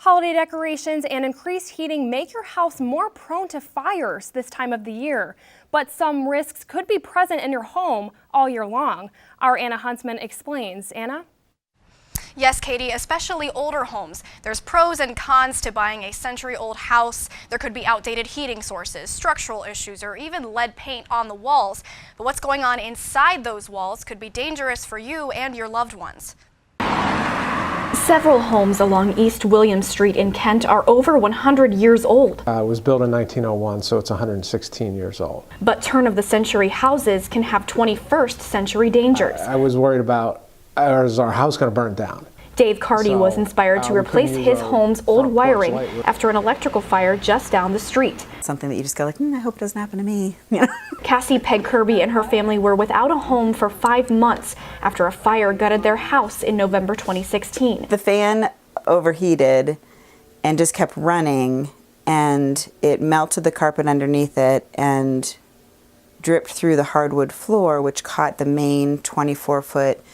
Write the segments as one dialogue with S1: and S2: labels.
S1: Holiday decorations and increased heating make your house more prone to fires this time of the year, but some risks could be present in your home all year long. Our Anna Huntsman explains. Anna?
S2: Yes, Katie, especially older homes. There's pros and cons to buying a century-old house. There could be outdated heating sources, structural issues, or even lead paint on the walls. But what's going on inside those walls could be dangerous for you and your loved ones.
S3: Several homes along East William Street in Kent are over 100 years old.
S4: It was built in 1901, so it's 116 years old.
S3: But turn-of-the-century houses can have 21st century dangers.
S4: I was worried about, is our house going to burn down?
S3: Dave Carty was inspired to replace his home's old wiring after an electrical fire just down the street.
S5: Something that you just go like, I hope it doesn't happen to me.
S3: Cassie Peg Kirby and her family were without a home for 5 months after a fire gutted their house in November 2016.
S5: The fan overheated and just kept running, and it melted the carpet underneath it and dripped through the hardwood floor, which caught the main 24-foot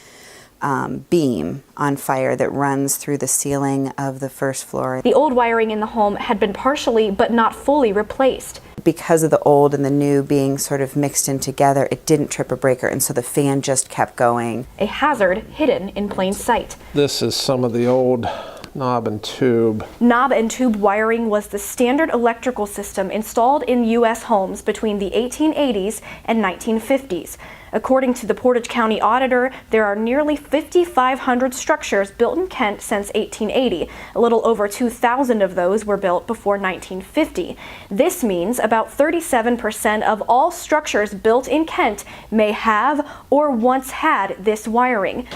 S5: beam on fire that runs through the ceiling of the first floor.
S3: The old wiring in the home had been partially but not fully replaced.
S5: Because of the old and the new being sort of mixed in together, it didn't trip a breaker, and so the fan just kept going.
S3: A hazard hidden in plain sight.
S4: This is some of the old knob and tube.
S3: Knob and tube wiring was the standard electrical system installed in U.S. homes between the 1880s and 1950s. According to the Portage County Auditor, there are nearly 5,500 structures built in Kent since 1880. A little over 2,000 of those were built before 1950. This means about 37% of all structures built in Kent may have or once had this wiring.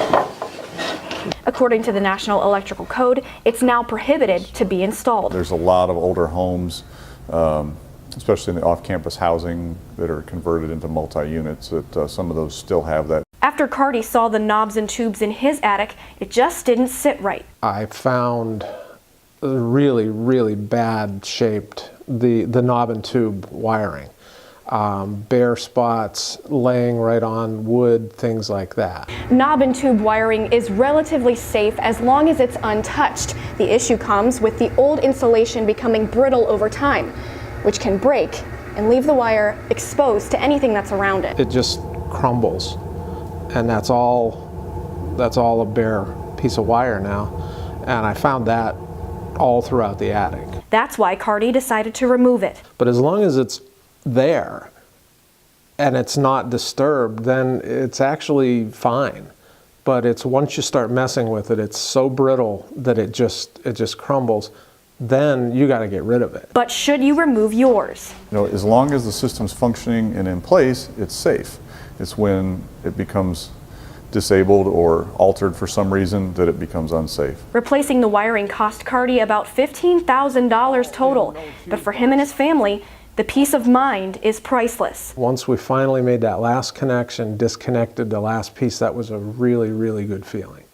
S3: According to the National Electrical Code, it's now prohibited to be installed.
S6: There's a lot of older homes, especially in the off-campus housing that are converted into multi-units, that some of those still have that.
S3: After Carty saw the knobs and tubes in his attic, it just didn't sit right.
S4: I found really, really bad shaped the knob and tube wiring. Bare spots, laying right on wood, things like that.
S1: Knob and tube wiring is relatively safe as long as it's untouched. The issue comes with the old insulation becoming brittle over time, which can break and leave the wire exposed to anything that's around it.
S4: It just crumbles, and that's all a bare piece of wire now, and I found that all throughout the attic.
S3: That's why Carty decided to remove it.
S4: But as long as it's there and it's not disturbed, then it's actually fine. But it's once you start messing with it, it's so brittle that it just crumbles. Then you got to get rid of it.
S3: But should you remove yours?
S6: As long as the system's functioning and in place, it's safe. It's when it becomes disabled or altered for some reason that it becomes unsafe.
S3: Replacing the wiring cost Carty about $15,000 total, but for him and his family, the peace of mind is priceless.
S4: Once we finally made that last connection, disconnected the last piece, that was a really, really good feeling.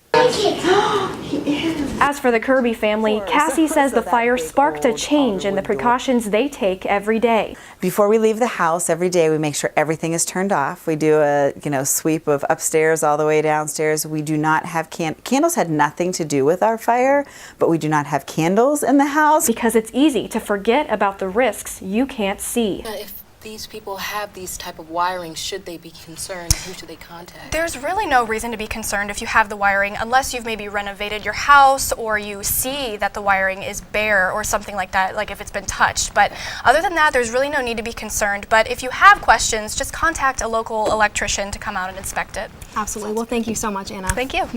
S3: As for the Kirby family, Cassie says the fire sparked a change in the precautions they take every day.
S5: Before we leave the house every day, we make sure everything is turned off. We do a sweep of upstairs all the way downstairs. We do not have candles. Had nothing to do with our fire, but we do not have candles in the house.
S3: Because it's easy to forget about the risks you can't see.
S7: If these people have these type of wiring, should they be concerned? Who should they contact?
S2: There's really no reason to be concerned if you have the wiring, unless you've maybe renovated your house or you see that the wiring is bare or something like that, like if it's been touched. But other than that, there's really no need to be concerned. But if you have questions, just contact a local electrician to come out and inspect it.
S1: Absolutely. Well, thank you so much, Anna.
S2: Thank you.